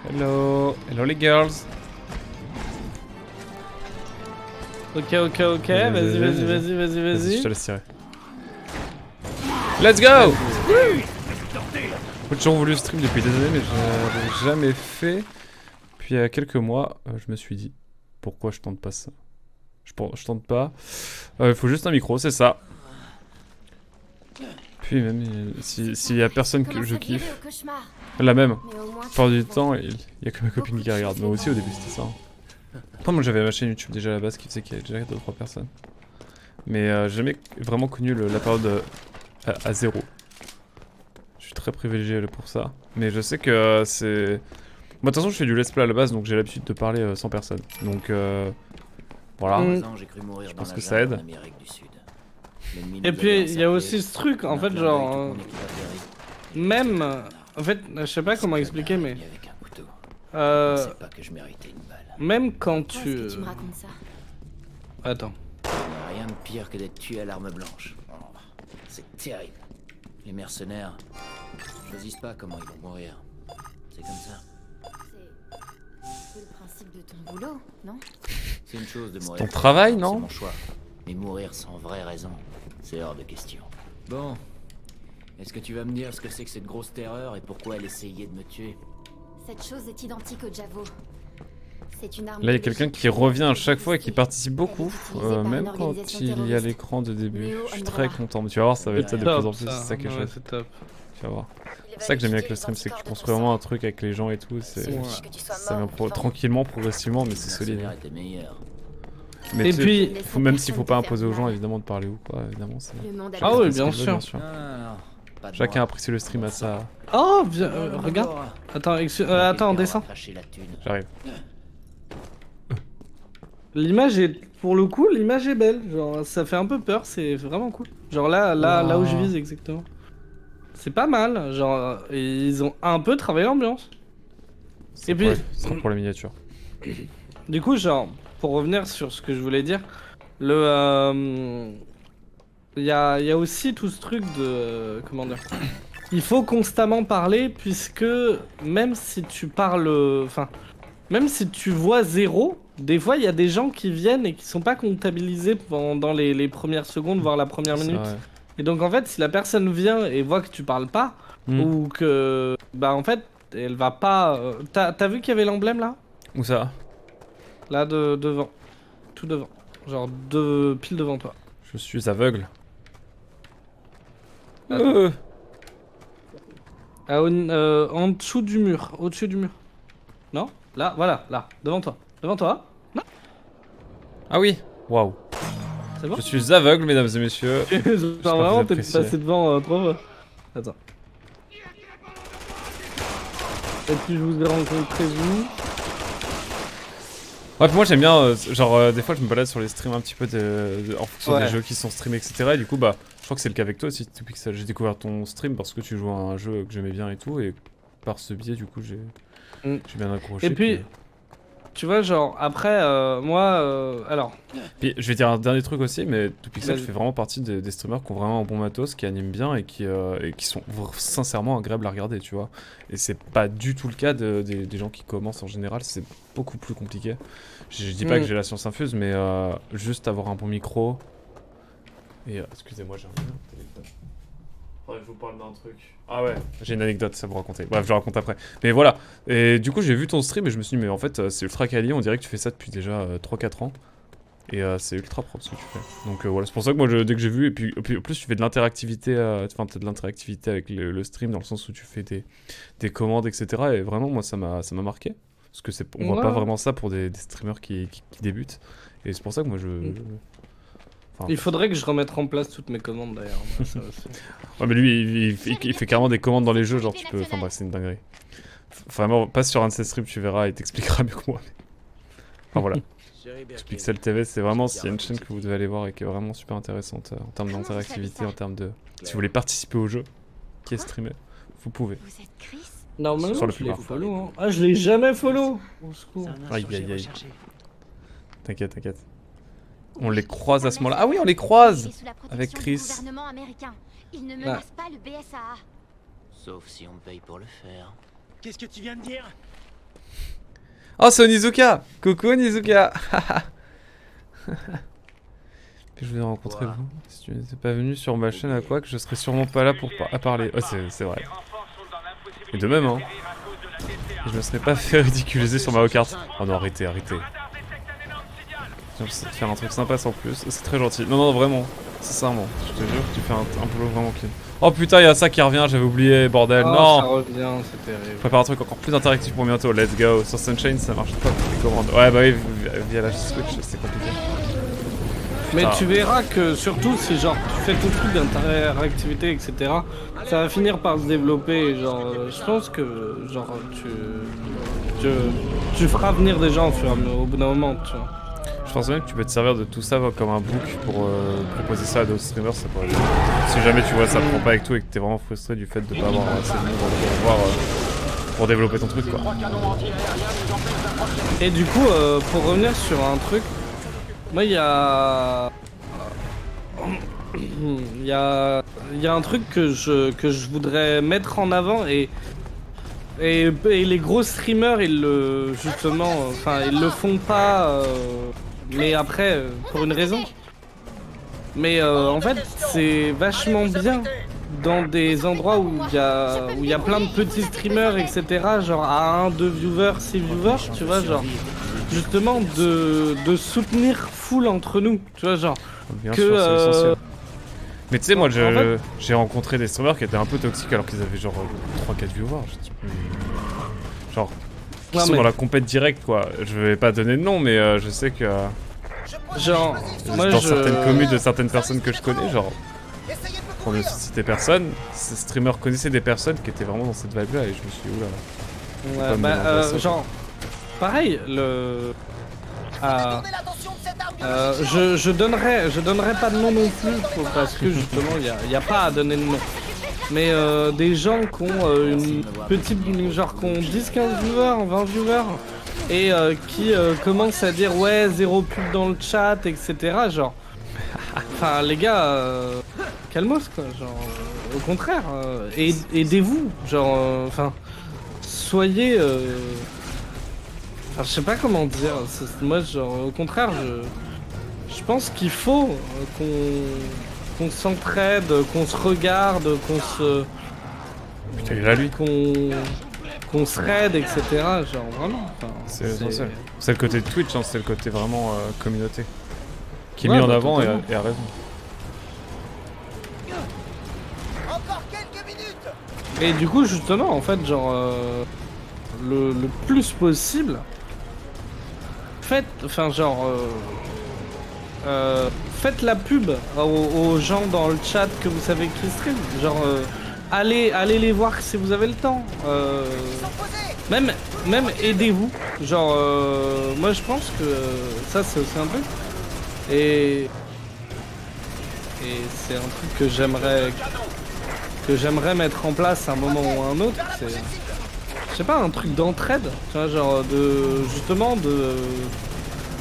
Hello. Hello les girls. Ok, vas-y. Je te laisse tirer. Let's go! J'ai toujours voulu stream depuis des années, mais je l'avais jamais fait. Puis il y a quelques mois, je me suis dit, pourquoi je tente pas ça? Je tente pas. Il faut juste un micro, c'est ça. Puis même, s'il y a personne que je kiffe, la même. La plupart du temps, il y a que ma copine qui regarde. Moi aussi au début c'était ça. Après moi j'avais ma chaîne YouTube déjà à la base qui faisait qu'il y avait déjà 2-3 personnes. Mais j'ai jamais vraiment connu la période à zéro. Je suis très privilégié pour ça. Mais je sais que c'est... Moi de toute façon je fais du let's play à la base donc j'ai l'habitude de parler sans personne. Donc voilà. Je pense que ça aide. Et puis il y a aussi ce truc en fait genre... même... En fait je sais pas comment expliquer mais... même quand tu... Attends. Il n'y a rien de pire que d'être tué à l'arme blanche. Oh, c'est terrible. Les mercenaires choisissent pas comment ils vont mourir. C'est comme ça. C'est le principe de ton boulot, non? C'est une chose de mourir. Ton travail, non? C'est mon choix. Mais mourir sans vraie raison, c'est hors de question. Bon. Est-ce que tu vas me dire ce que c'est que cette grosse terreur et pourquoi elle essayait de me tuer? Cette chose est identique au Javo. C'est une arme. Là il y a quelqu'un qui revient à chaque fois et qui participe beaucoup. Même quand il y a l'écran de début. Je suis très content. Mais tu vas voir, ça va être ça de plus en plus. C'est ça qui est chouette. C'est top. Tu vas voir. C'est ça que j'aime bien avec le stream, c'est que tu construis vraiment un truc avec les gens et tout. Ça vient tranquillement, progressivement, mais c'est solide. Mais et puis, même s'il faut pas imposer aux gens évidemment de parler ou quoi, évidemment. Ah oui, bien sûr. Chacun apprécie le stream à ça. Oh, viens, regarde. Attends, attends, descends. J'arrive. L'image est, pour le coup, l'image est belle. Genre, ça fait un peu peur, c'est vraiment cool. Genre là où je vise exactement. C'est pas mal. Genre, ils ont un peu travaillé l'ambiance. Et puis, c'est pour la miniature. Du coup, genre, pour revenir sur ce que je voulais dire, il y a aussi tout ce truc de, comment dire, il faut constamment parler puisque même si tu parles, enfin, même si tu vois zéro, des fois il y a des gens qui viennent et qui sont pas comptabilisés pendant les premières secondes, voire la première minute. Et donc en fait, si la personne vient et voit que tu parles pas, ou que, bah en fait, elle va pas... T'as vu qu'il y avait l'emblème là? Où ça? Là devant, tout devant, genre pile devant toi. Je suis aveugle. En dessous du mur, au-dessus du mur. Non? Là, voilà, là, devant toi. Devant toi. Non? Ah oui. Waouh. C'est bon? Je suis aveugle, mesdames et messieurs. Genre vraiment, t'es passé devant 3 fois. Attends. Et puis je vous ai rencontré vous. Ouais, moi j'aime bien, genre des fois je me balade sur les streams un petit peu en fonction des jeux qui sont streamés, etc. Et du coup, bah, je crois que c'est le cas avec toi aussi, Pixel. J'ai découvert ton stream parce que tu joues à un jeu que j'aimais bien et tout, et par ce biais, du coup, j'ai bien accroché. Et puis, tu vois, genre, après, moi, alors... Puis, je vais dire un dernier truc aussi, mais Pixel fait vraiment partie des streamers qui ont vraiment un bon matos, qui animent bien et qui sont sincèrement agréables à regarder, tu vois. Et c'est pas du tout le cas des gens qui commencent en général, c'est beaucoup plus compliqué. Je dis pas que j'ai la science infuse, mais juste avoir un bon micro. Et excusez-moi, j'ai un téléphone. Faudrait que je vous parle d'un truc. Ah ouais, j'ai une anecdote à vous raconter. Bref, je la raconte après. Mais voilà. Et du coup, j'ai vu ton stream et je me suis dit, mais en fait, c'est ultra quali. On dirait que tu fais ça depuis déjà 3-4 ans. Et c'est ultra propre ce que tu fais. Donc voilà, c'est pour ça que moi, dès que j'ai vu, et puis en plus, tu fais de l'interactivité. Enfin, t'as de l'interactivité avec le stream dans le sens où tu fais des commandes, etc. Et vraiment, moi, ça m'a marqué. Parce que on voit pas vraiment ça pour des streamers qui débutent. Et c'est pour ça que moi, Enfin, il faudrait que je remette en place toutes mes commandes d'ailleurs. Ouais, mais lui, il fait carrément des commandes dans les jeux, genre tu peux. Enfin bref, c'est une dinguerie. Vraiment, passe sur un de ses streams, tu verras, il t'expliquera mieux que moi. Enfin voilà. Pixel TV, c'est vraiment une chaîne que vous devez aller voir et qui est vraiment super intéressante en termes d'interactivité, en termes de. Si vous voulez participer au jeu qui est streamé, vous pouvez. Vous êtes Chris? Normalement, sur le je l'ai plus follow. Hein. Ah, je l'ai jamais follow. Aïe aïe aïe. T'inquiète, t'inquiète. On les croise à ce moment-là. Ah oui, on les croise avec Chris. Il ne menace pas le BSAA. Sauf si on me paye pour le faire. Qu'est-ce que tu viens de dire? Oh, c'est Onizuka. Coucou Onizuka. Que je voulais rencontrer vous. Si tu n'étais pas venu sur ma chaîne à quoi que je serais sûrement pas là pour à parler. Oh, c'est vrai. Et de même, hein. Je me serais pas fait ridiculiser sur Mario Kart. Oh non, arrêtez. J'essaie de faire un truc sympa sans plus. C'est très gentil. Non, vraiment. Sincèrement. Je te jure que tu fais un boulot vraiment clean. Oh putain, il y a ça qui revient, j'avais oublié, bordel. Oh, Non. ça revient, c'est terrible. Prépare un truc encore plus interactif pour bientôt. Let's go. Sur Sunshine, ça marche pas pour les commandes. Ouais, bah oui, via la Switch, c'est compliqué. Mais Ah. tu verras que surtout si genre tu fais tout le truc d'interactivité etc, ça va finir par se développer. Genre, je pense que genre tu feras venir des gens au bout d'un moment, tu vois. Je pense même que tu peux te servir de tout ça comme un book pour proposer ça à d'autres streamers. Ça pourrait être... Si jamais tu vois ça prend pas avec tout et que t'es vraiment frustré du fait de pas avoir assez de monde pour pouvoir pour développer ton truc quoi. Et du coup, pour revenir sur un truc, moi il y a un truc que je voudrais mettre en avant et les gros streamers ils le justement enfin ils le font pas mais après pour une raison. Mais en fait c'est vachement bien dans des endroits où il y a plein de petits streamers etc, genre à 1, 2 viewers, 6 viewers, tu vois, genre justement de soutenir full entre nous, tu vois, genre Bien que sûr, c'est essentiel. Mais tu sais, moi en fait- j'ai rencontré des streamers qui étaient un peu toxiques alors qu'ils avaient genre 3-4 viewers. Genre, qui Non, sont mais- dans la compète directe quoi. Je vais pas donner de nom, mais je sais que genre moi dans je certaines communes de certaines personnes que je connais, genre, pour ne citer personne, ces streamers connaissaient des personnes qui étaient vraiment dans cette vibe là et je me suis dit oula. ouais, pas me bah, mélanger à ça, genre pareil je donnerai pas de nom non plus parce que justement il y a pas à donner de nom. Mais des gens qui ont une petite genre qui ont 10-15 viewers, 20 viewers et qui commencent à dire ouais zéro pub dans le chat etc, genre enfin les gars calmos quoi, genre au contraire aidez-vous, genre enfin soyez enfin, je sais pas comment dire, moi genre au contraire je pense qu'il faut qu'on s'entraide, qu'on se regarde, Putain, il est là lui. qu'on se raide, etc. Genre vraiment. Enfin, C'est essentiel. C'est le côté de Twitch, hein, c'est le côté vraiment communauté. Qui est Ouais, mis en bah, avant totalement. et à raison. Et du coup justement en fait genre le plus possible faites enfin genre faites la pub aux gens dans le chat que vous savez qui stream, genre allez les voir si vous avez le temps, même aidez-vous, genre moi je pense que ça c'est aussi un truc et c'est un truc que j'aimerais mettre en place à un moment ou à un autre, c'est je sais pas, un truc d'entraide, tu vois, genre justement de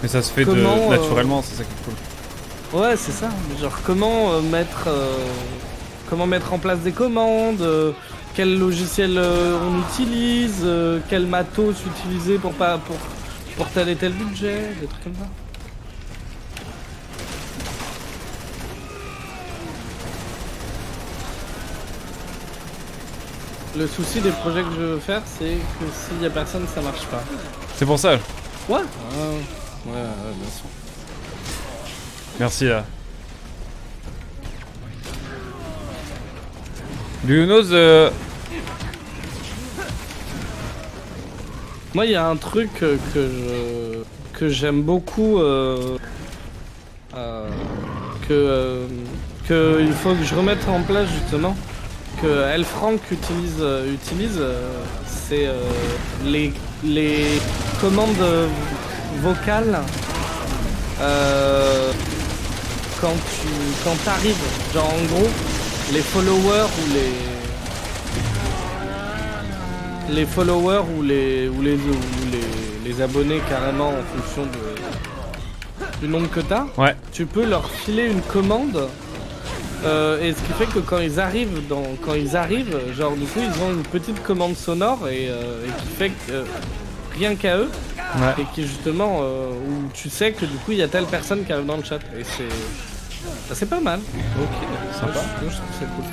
Mais ça se fait Comment, naturellement, c'est ça qui est cool. ouais c'est ça, genre comment mettre en place des commandes, quel logiciel on utilise, quel matos utiliser pour tel et tel budget, des trucs comme ça. Le souci des projets que je veux faire, c'est que s'il y a personne, ça marche pas. C'est pour ça. Ouais. Ouais, bien sûr. Merci. Do you know the... Moi, il y a un truc que j'aime beaucoup, que il faut que je remette en place justement, que Elfranc utilise, c'est les commandes vocales quand t'arrives, genre en gros les followers ou les abonnés carrément en fonction du nombre que t'as, Ouais. tu peux leur filer une commande et ce qui fait que quand ils arrivent, genre du coup ils ont une petite commande sonore et qui fait rien qu'à eux, Ouais. et qui justement, où tu sais que du coup il y a telle personne qui arrive dans le chat, et c'est pas mal. Ok, sympa. Moi, je trouve que c'est cool.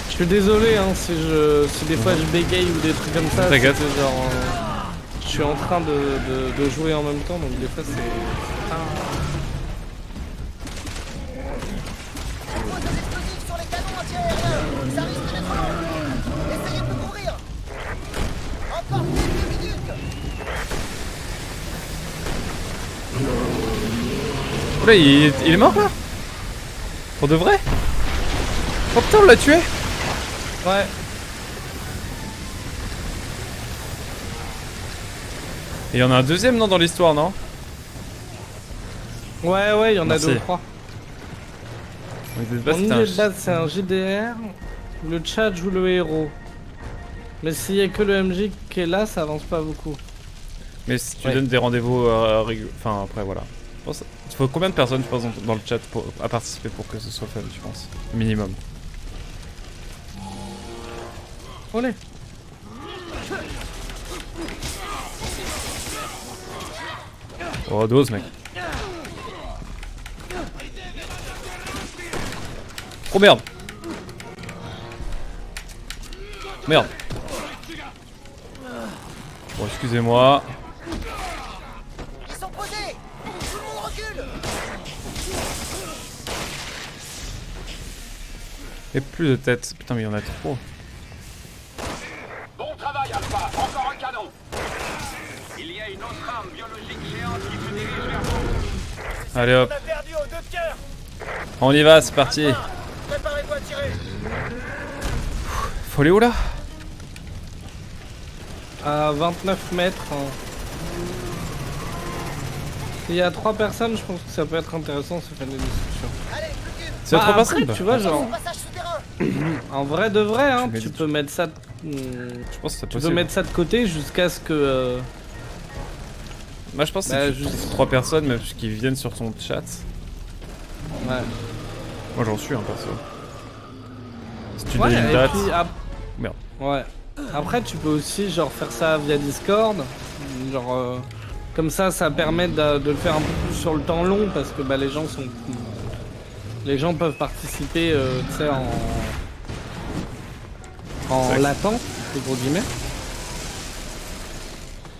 Je suis désolé hein, si des fois je bégaye ou des trucs comme ça, c'est T'inquiète. que genre je suis en train de jouer en même temps, donc des fois c'est pas... Sur les canons anti-aériens, ça risque d'être long. Essayez de me couvrir. Encore quelques minutes. Oula, il est mort là? Pour de vrai? Oh putain, on l'a tué! Ouais. Et il y en a un deuxième, non, dans l'histoire, non? Ouais, il y en a Merci. 2 ou 3. Donc, de Mon base, idée c'était un- de base c'est un JDR, le chat joue le héros. Mais s'il y a que le MJ qui est là, ça avance pas beaucoup. Mais si tu Ouais. donnes des rendez-vous enfin après voilà. Je pense- Il faut combien de personnes tu penses dans le chat à participer pour que ce soit fun, tu penses? Minimum. Olé. Oh dose mec. Oh merde. Merde. Bon excusez-moi. Ils sont posés. Tout le monde recule. Et plus de têtes. Putain mais il y en a trop. Bon travail, Alpha. Encore un canon. Il y a une autre arme biologique géante qui se dirige vers vous. Allez hop. On a perdu aux 2 de cœur. On y va, c'est parti. Préparez-vous à tirer. Faut aller où là? À 29 mètres. Hein. S'il y a 3 personnes, je pense que ça peut être intéressant de se faire des discussions. Allez, plus qu'une. C'est trop après, facile. tu vois, genre, Passage souterrain. en vrai de vrai, hein, mets tu des- peux mettre ça... Je pense que c'est Tu peux possible. mettre ça de côté jusqu'à ce que... Moi je pense que Bah, si tu juste- trouves 3 personnes même qui viennent sur ton chat. Ouais. Moi j'en suis un perso. Si tu Ouais, donnes une et date. puis, Merde. Ouais. Après, tu peux aussi genre faire ça via Discord. Genre, comme ça permet de le faire un peu plus sur le temps long parce que bah, les gens peuvent participer, tu sais, en Ouais. latent, entre gros guillemets.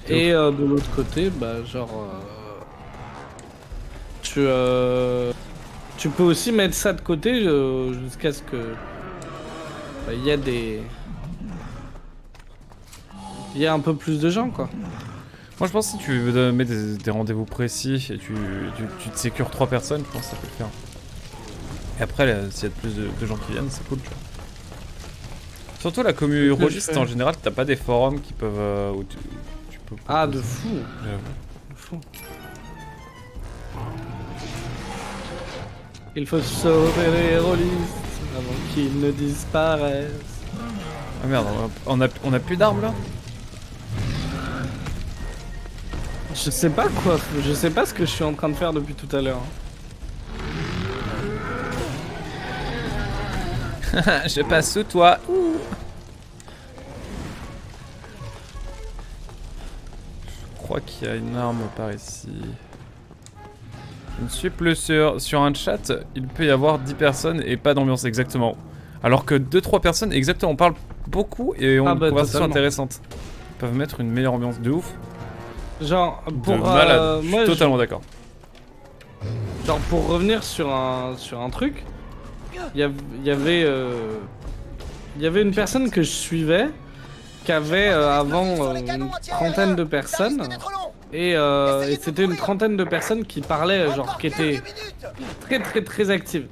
Et de l'autre côté, bah genre, tu peux aussi mettre ça de côté jusqu'à ce que bah, il y a il y a un peu plus de gens quoi. Moi je pense que si tu mets des rendez-vous précis et tu te sécures 3 personnes, je pense que ça peut le faire. Et après, là, s'il y a plus de gens qui viennent, c'est cool, tu vois. Surtout la commu C'est ce que je Eurogist fais. en général, t'as pas des forums qui peuvent. Où tu peux Ah, de proposer. fou, J'avoue. de fou. Il faut sauver les rôlistes avant qu'ils ne disparaissent. Ah merde, on a plus d'armes là? Je sais pas quoi, je sais pas ce que je suis en train de faire depuis tout à l'heure. Je passe sous toi. Je crois qu'il y a une arme par ici. Je ne suis plus sûr. Sur un chat, il peut y avoir 10 personnes et pas d'ambiance exactement. Alors que 2-3 personnes, exactement, on parle beaucoup et on a Ah une bah, conversation totalement. intéressante. Ils peuvent mettre une meilleure ambiance de ouf. Genre pour De malade. Je moi, suis totalement d'accord. genre pour revenir sur un truc, il y avait une personne que je suivais qui avait avant une trentaine de personnes et c'était une trentaine de personnes qui parlaient genre qui étaient très actives.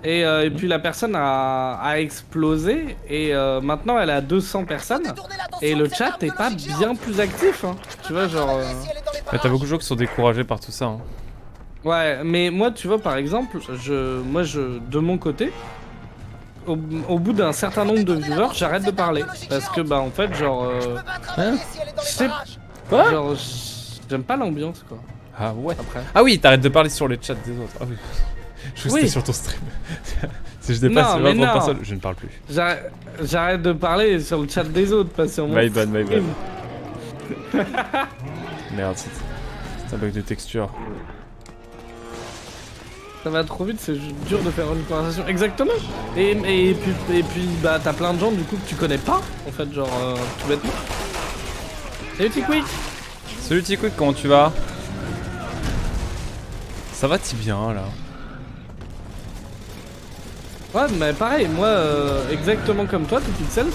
Et puis la personne a explosé et maintenant elle a 200 personnes et le chat est pas bien plus actif hein. Tu vois genre Mais t'as beaucoup de gens qui sont découragés par tout ça. Hein. ouais, mais moi tu vois par exemple, de mon côté au bout d'un certain nombre de viewers, j'arrête de parler parce que bah en fait genre c'est- Quoi? genre j'aime pas l'ambiance quoi. Ah ouais. Après. Ah oui, t'arrêtes de parler sur les chats des autres. Ah oui. Je crois que Oui. c'était sur ton stream. Si je dépasse Non, les mais 20 non. personnes, je ne parle plus. J'arrête de parler sur le chat des autres, pas sur mon My bad. stream. Merde, c'est un bug de texture. Ça va trop vite, c'est dur de faire une conversation. Exactement. Et puis bah t'as plein de gens du coup que tu connais pas, en fait, genre tout bêtement. Salut Tikwi. Salut Tiquick, comment tu vas? Ça va si bien là? Ouais, mais pareil, moi, exactement comme toi, tout pixels,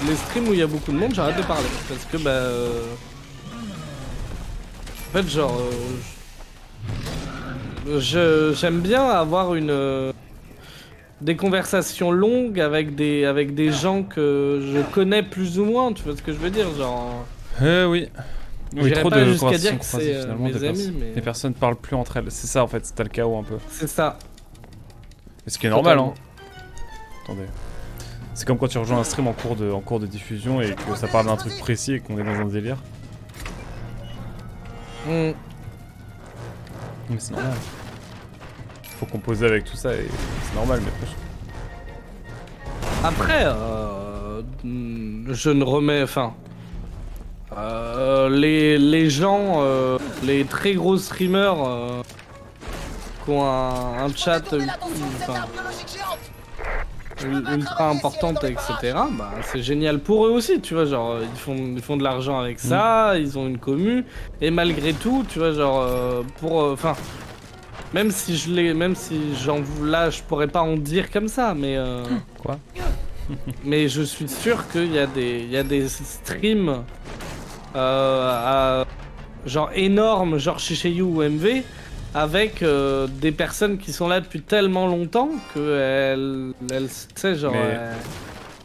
les streams où il y a beaucoup de monde, j'arrête de parler. Parce que, bah. En fait, genre. J'aime bien avoir des conversations longues avec des gens que je connais plus ou moins, tu vois ce que je veux dire? Genre. Oui. Oui, J'irais trop pas de jusqu'à dire conversations que croisées, c'est finalement, mes des amis, personnes. mais. Les personnes parlent plus entre elles. C'est ça en fait, c'était le chaos un peu. C'est ça. Ce qui est normal, Totalement. hein. Attendez. C'est comme quand tu rejoins un stream en cours de diffusion et que ça parle d'un truc précis et qu'on est dans un délire. Hmm. Mais c'est normal. Faut composer avec tout ça et c'est normal, mais Après, je ne remets. Enfin. Les gens, les très gros streamers qui ont un chat enfin, ultra importante, etc. Bah, c'est génial pour eux aussi, tu vois. Genre, ils font de l'argent avec ça, ils ont une commu, et malgré tout, tu vois, genre, enfin. Même si là, je pourrais pas en dire comme ça, mais. Quoi? Mais je suis sûr qu'il y a des streams. Genre énorme, genre Shishayu ou MV, avec des personnes qui sont là depuis tellement longtemps que tu sais, genre,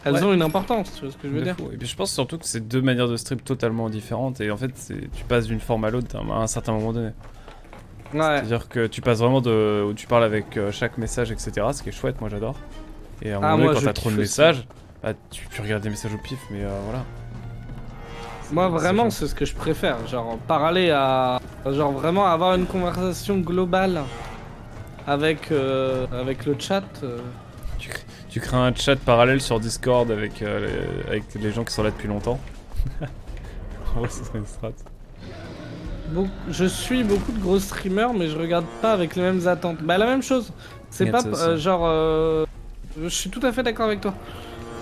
elles Ouais. ont une importance, tu vois ce que je veux De dire? fou. Et puis je pense surtout que c'est deux manières de stream totalement différentes et en fait tu passes d'une forme à l'autre à un certain moment donné. Ouais. C'est-à-dire que tu passes vraiment où tu parles avec chaque message, etc. Ce qui est chouette, moi j'adore. Et à un moment donné, moi, quand je t'as trop de kiffe aussi. messages, bah, tu regardes des messages au pif, mais voilà. Moi vraiment chiant. c'est ce que je préfère, genre parler genre vraiment avoir une conversation globale avec le chat. Tu crées un chat parallèle sur Discord avec les gens qui sont là depuis longtemps. En vrai, ce serait une strat. Je suis beaucoup de gros streamers mais je regarde pas avec les mêmes attentes. Bah la même chose. C'est Regarde pas ça aussi. genre je suis tout à fait d'accord avec toi.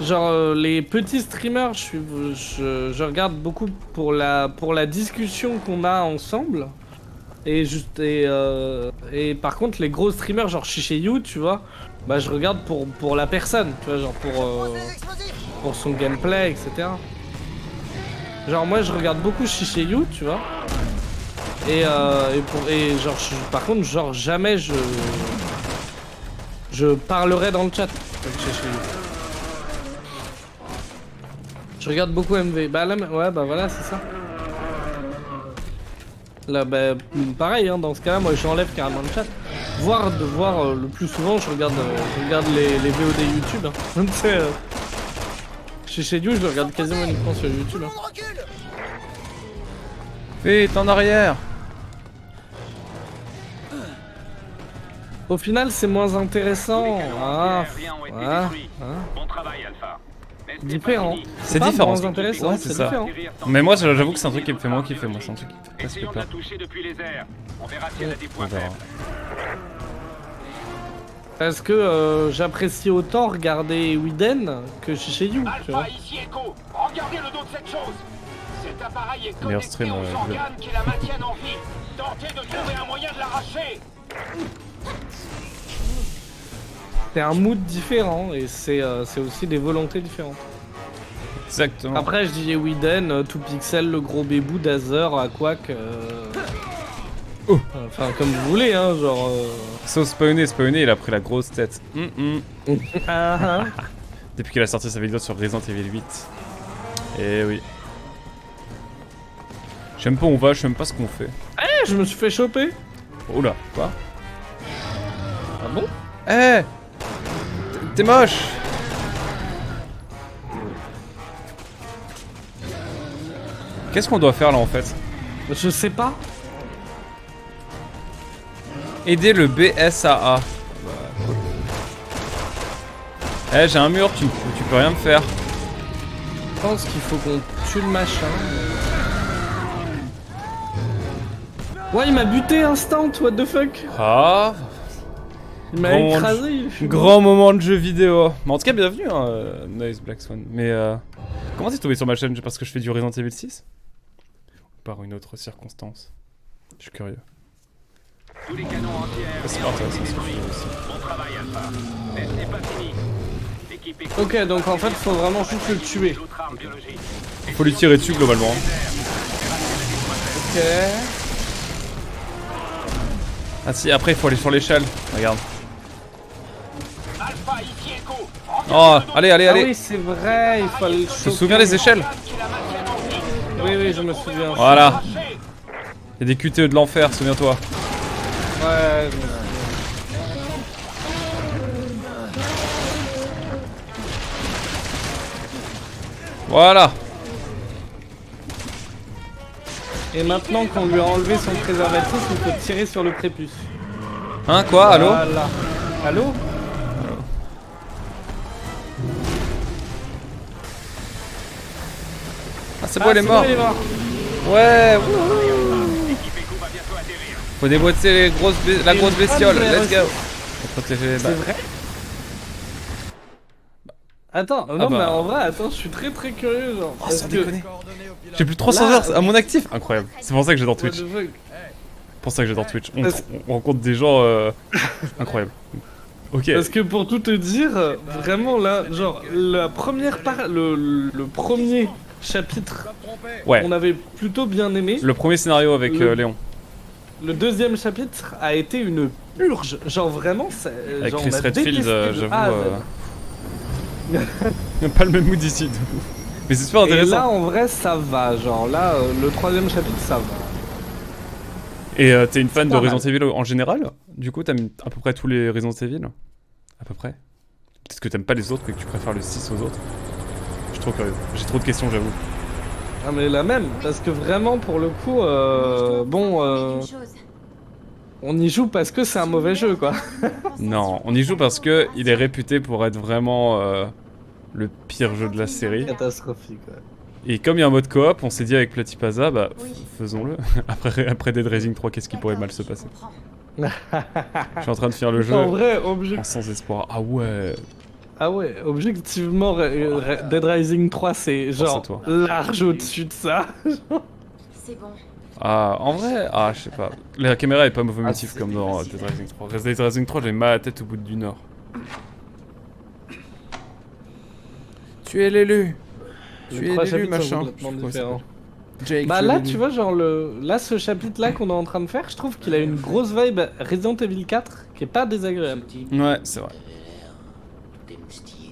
Genre les petits streamers, je regarde beaucoup pour la discussion qu'on a ensemble. Et par contre les gros streamers genre Shishayu, tu vois, bah je regarde pour la personne, tu vois, genre pour son gameplay, etc. Genre moi je regarde beaucoup Shishayu, tu vois. Et genre par contre genre jamais je parlerai dans le chat avec Shishayu. Je regarde beaucoup MV. Bah là, ouais, bah voilà, c'est ça. Là, bah pareil, hein, dans ce cas-là, moi j'enlève carrément le chat. Voir le plus souvent, je regarde les VOD YouTube. Hein. Tu sais, chez You, je le regarde quasiment uniquement sur YouTube. Hein. On recule. Vite, en arrière! Au final, c'est moins intéressant. Ah, Rien ont été ah, détruits. ah. Bon travail, Alpha. Mais c'était Différent. pas fini. C'est pas différent. moins intéressant, Ouais, c'est c'est ça. différent. Mais moi, j'avoue que c'est un truc qui me fait moins kiffer. Moi, c'est un truc qui me fait presque Essayons de peur. la toucher depuis les airs. On verra si elle a des On points verra. faibles. Parce que j'apprécie autant regarder Widen que chez You, tu vois. Alpha, ici Echo. Regardez le dos de cette chose. Cet appareil est Meilleur connecté stream, aux organes qui la maintiennent en vie. Tentez de trouver un moyen de l'arracher. C'est un mood différent et c'est aussi des volontés différentes. Exactement. Après, je dis Widen, Tout Pixel, le gros bébou, Dazer, Aquac. Oh. Enfin, comme vous voulez, hein, genre. So spawné, il a pris la grosse tête. Ah, ah. Depuis qu'il a sorti sa vidéo sur Resident Evil 8. Eh oui. Je sais même pas où on va, je sais même pas ce qu'on fait. Eh, je me suis fait choper. Oula, quoi? Ah bon? Eh! T'es moche! Qu'est-ce qu'on doit faire là en fait? Je sais pas. Aider le BSAA. Eh, j'ai un mur, tu peux rien me faire. Je pense qu'il faut qu'on tue le machin. Ouais, il m'a buté instant, what the fuck. Ah, Il m'a Grand écrasé. grand moment de jeu vidéo. Mais en tout cas, bienvenue, hein, Noise Black Swan. Mais comment t'es tombé sur ma chaîne parce que je fais du Resident Evil 6 ou par une autre circonstance? Je suis curieux. Tous les canons entiers C'est aériens pas ont intéressant été ce que je détruits. fais aussi. Bon travail, Alpha. Mais ce n'est pas fini. L'équipe est Ok, donc en fait, faut vraiment juste le tuer. l'autre arme biologique. Faut lui tirer dessus globalement. Ok. Ah si, après il faut aller sur l'échelle. Regarde. Alpha, ici Echo. Oh, allez, allez, Ah allez. oui, c'est vrai, il faut le Tu te souviens des échelles? Oui, oui, je me souviens. Voilà. Il y a des QTE de l'enfer, souviens-toi. Ouais, je me souviens. Voilà. Et maintenant qu'on lui a enlevé son préservatif, il faut tirer sur le prépuce. Hein, quoi? Allô? Voilà. Allô? Ah, c'est bon, elle est morte. Il est mort. Ouais. Faut déboîter les la grosse bestiole. Let's go. Faut protéger les C'est balles. vrai? Attends, non bah. mais en vrai, attends, je suis très curieux genre. parce sans que- déconner. J'ai plus de 300 Là, heures à mon actif. Incroyable. C'est pour ça que j'adore What Twitch. the fuck? Pour ça que j'adore Twitch. Parce- On rencontre des gens incroyables. Ok. Parce que pour tout te dire, vraiment là, genre, la première le premier chapitre, Ouais. on avait plutôt bien aimé. Le premier scénario avec Le- Léon. Le deuxième chapitre a été une purge. Genre vraiment, Avec genre, Chris on a Redfield, détesté de j'avoue. A à Z. Pas le même mood ici. Mais c'est super Et là, intéressant. en vrai, ça va. Genre là, le troisième chapitre, ça va. Et t'es une fan de pas Resident mal. Evil en général? Du coup, t'aimes à peu près tous les Resident Evil? À peu près? Peut-être que t'aimes pas les autres et que tu préfères le 6 aux autres? Je suis trop curieux. J'ai trop de questions, j'avoue. Ah mais la même, parce que vraiment pour le coup, on y joue parce que c'est un mauvais jeu quoi. Non, on y joue parce que il est réputé pour être vraiment le pire jeu de la série. Catastrophique. Ouais. Et comme il y a un mode coop, on s'est dit avec Platypasa, bah Oui. faisons-le. après Dead Rising 3, qu'est-ce qui pourrait mal se passer? Je suis en train de finir le jeu En vrai, en sans espoir. Ah ouais. Ah ouais, objectivement, Dead Rising 3 c'est Pense à genre toi. large au-dessus de ça. C'est bon. Ah, en vrai, je sais pas. La caméra est pas vomitive c'est comme dans difficile. Dead Rising 3. Dead Rising 3, j'ai mal à la tête au bout d'une heure. Tu es l'élu. Tu Les es trois l'élu, chapitres sont machin. complètement Je sais pas comment il différents. s'appelle. Jake, Bah tu es là, l'élu. tu vois, genre là, ce chapitre-là qu'on est en train de faire, je trouve qu'il a une grosse vibe Resident Evil 4 qui est pas désagréable. Ouais, c'est vrai. Tout est moustillé.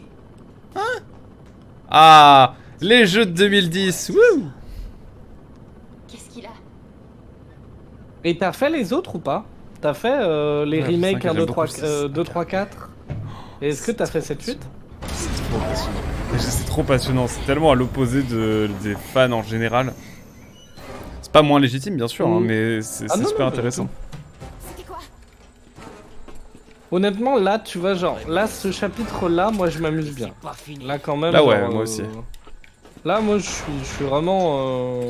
Ah, les jeux de 2010. Wouh. Qu'est-ce qu'il a? Et t'as fait les autres ou pas? T'as fait les Ouais, remakes c'est 1, 2, j'aime 3, beaucoup le 2, 3, 4 Et est-ce que t'as fait 7, 8? C'est trop passionnant. C'est trop passionnant. C'est tellement à l'opposé des fans en général. C'est pas moins légitime, bien sûr, hein, mais c'est Ah non, super non, pas du intéressant. C'était quoi? Honnêtement, là, tu vois, genre, là, ce chapitre-là, moi, je m'amuse bien. Pas fini. Là, quand même. Là, ouais, genre, moi aussi. Là, moi, je suis vraiment.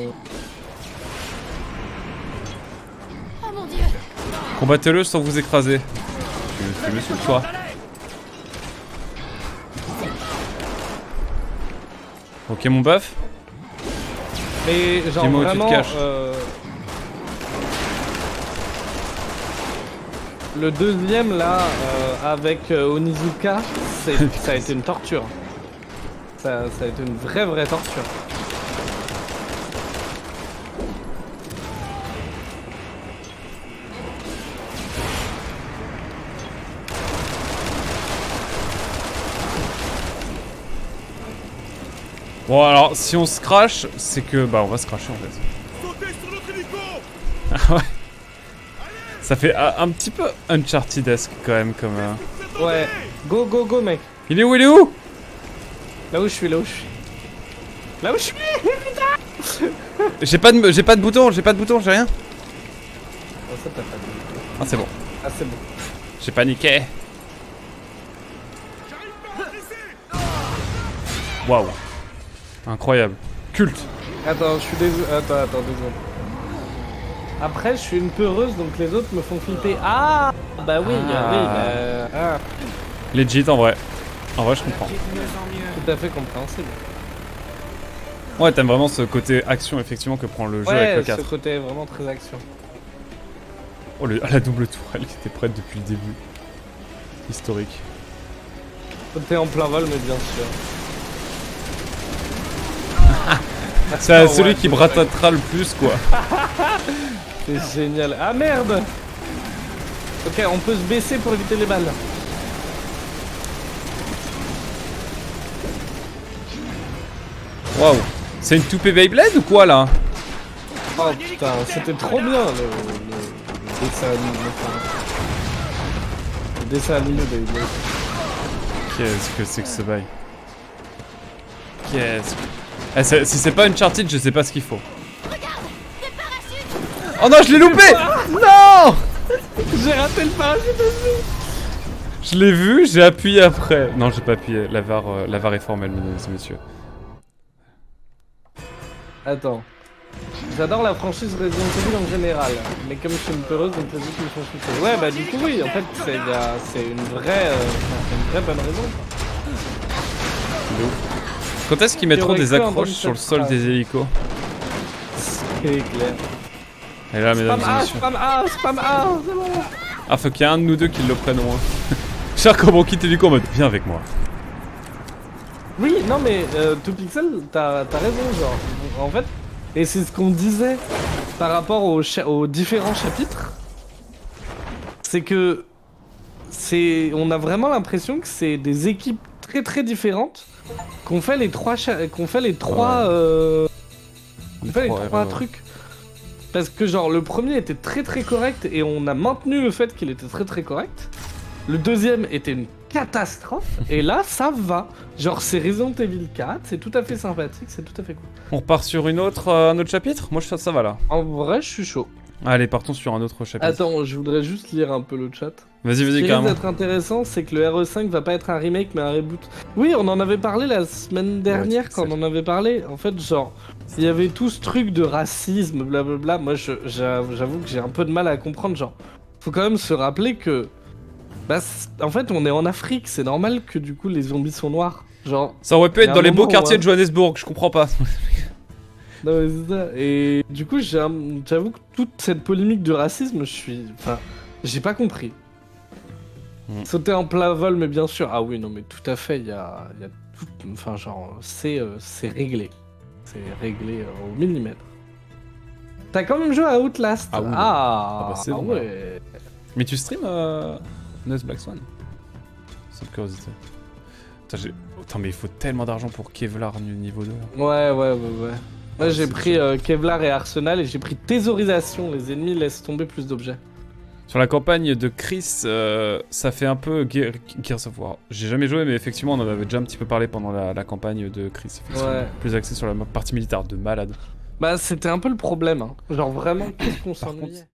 Oh mon dieu! Combattez-le sans vous écraser. Tu me saoules, toi. Ok, mon buff. Mais, genre, Dis-moi où tu te vraiment. caches. Le deuxième, là, avec Onizuka, ça a été une torture. Ça a été une vraie torture. Bon, alors, si on se crash, c'est que. Bah, on va se crasher en fait. Ah ouais. Ça fait un petit peu Uncharted-esque quand même, comme. Ouais, go, mec. Il est où? Il est où? Là où je suis. Là où je suis. J'ai pas de bouton, j'ai rien. Oh, ça, t'as pas dit. Ah, c'est bon. Ah, c'est bon. J'ai paniqué. Waouh. Incroyable. Culte. Attends, je suis désolé. Attends, 2 secondes. Après, je suis une peureuse, donc les autres me font flipper. Ah bah oui, Ah. Legit en vrai. En vrai, je comprends. tout à fait compréhensible. Ouais, t'aimes vraiment ce côté action, effectivement, que prend le jeu avec Ouais, le ce 4. côté vraiment très action. Oh, la double tourelle qui était prête depuis le début. Historique. T'es en plein vol, mais bien sûr. C'est Ah, celui ouais, qui bratatera le plus, quoi. C'est génial. Ah merde. Ok, on peut se baisser pour éviter les balles. Waouh. C'est une toupée Beyblade ou quoi, là? Oh putain, c'était trop bien le dessin animé. Le dessin animé de Qu'est-ce que c'est que ce bail? Qu'est-ce que... Eh, si c'est pas Uncharted, je sais pas ce qu'il faut. Oh non, je l'ai loupé! Non! J'ai raté le parachute aussi. Je l'ai vu, j'ai appuyé après. Non, j'ai pas appuyé. La VAR est formelle, mesdames et messieurs. Attends. J'adore la franchise Resident Evil en général, mais comme je suis une peureuse, donc les autres me font flipper. Ouais, bah du coup oui, en fait c'est une vraie bonne raison. De ouf. Quand est-ce qu'ils mettront des accroches sur le sol des hélicos? C'est clair. Et là, mesdames et messieurs. Spam A, c'est bon. Ah, faut qu'il y ait un de nous deux qui le prenne au moins. Cher comme on quitte l'hélico en mode viens avec moi. Oui, non mais 2Pixel, t'as raison, genre. En fait, et c'est ce qu'on disait par rapport aux différents chapitres, c'est que on a vraiment l'impression que c'est des équipes très différentes qu'on fait les trois trucs. Parce que genre le premier était très correct et on a maintenu le fait qu'il était très correct. Le deuxième était une catastrophe et là ça va. Genre c'est Resident Evil 4, c'est tout à fait sympathique, c'est tout à fait cool. On repart sur un autre chapitre? Moi ça va là. En vrai je suis chaud. Allez, partons sur un autre chapitre. Attends, je voudrais juste lire un peu le chat. Vas-y, Ce qui risque carrément. d'être intéressant, c'est que le RE5 va pas être un remake mais un reboot. Oui, on en avait parlé la semaine dernière quand on en avait parlé. En fait, genre, il y avait tout ce truc de racisme, blablabla. Moi, j'avoue que j'ai un peu de mal à comprendre. Genre, faut quand même se rappeler que, bah, en fait, on est en Afrique. C'est normal que du coup les zombies sont noirs. Genre. Ça aurait pu Il y être a dans un les beaux moment, quartiers ouais. de Johannesburg, je comprends pas. Non mais c'est ça. Et du coup, j'avoue que toute cette polémique de racisme, j'ai pas compris. Sauter en plein vol, mais bien sûr. Ah oui, non mais tout à fait, il y a tout... Enfin genre, c'est réglé. C'est réglé au millimètre. T'as quand même joué à Outlast. Ah oui. Ah, bah c'est bon, ouais. Mais tu stream Nest Black Swan? Sans curiosité. Attends, mais il faut tellement d'argent pour Kevlar niveau 2. Ouais. Moi j'ai c'est pris Kevlar et Arsenal et j'ai pris Thésaurisation. Les ennemis laissent tomber plus d'objets. Sur la campagne de Chris, ça fait un peu Gears of War. J'ai jamais joué, mais effectivement, on en avait déjà un petit peu parlé pendant la campagne de Chris. Ouais. Plus axé sur la partie militaire de malade. Bah c'était un peu le problème. Hein. Genre vraiment, qu'est-ce qu'on s'ennuyait.